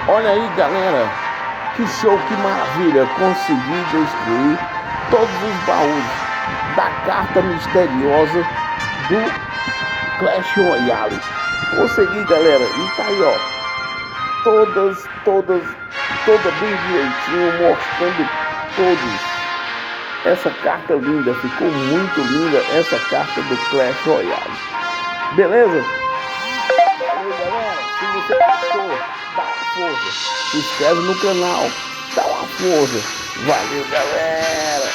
Olha aí, galera, que show, que maravilha. Consegui destruir todos os baús da carta misteriosa do Clash Royale. Consegui, galera, e tá aí, ó, toda bem direitinho, mostrando todos. Essa carta linda, ficou muito linda essa carta do Clash Royale. Beleza? Valeu, galera. Se você gostou, dá uma força. Se inscreve no canal, dá uma força. Valeu, galera.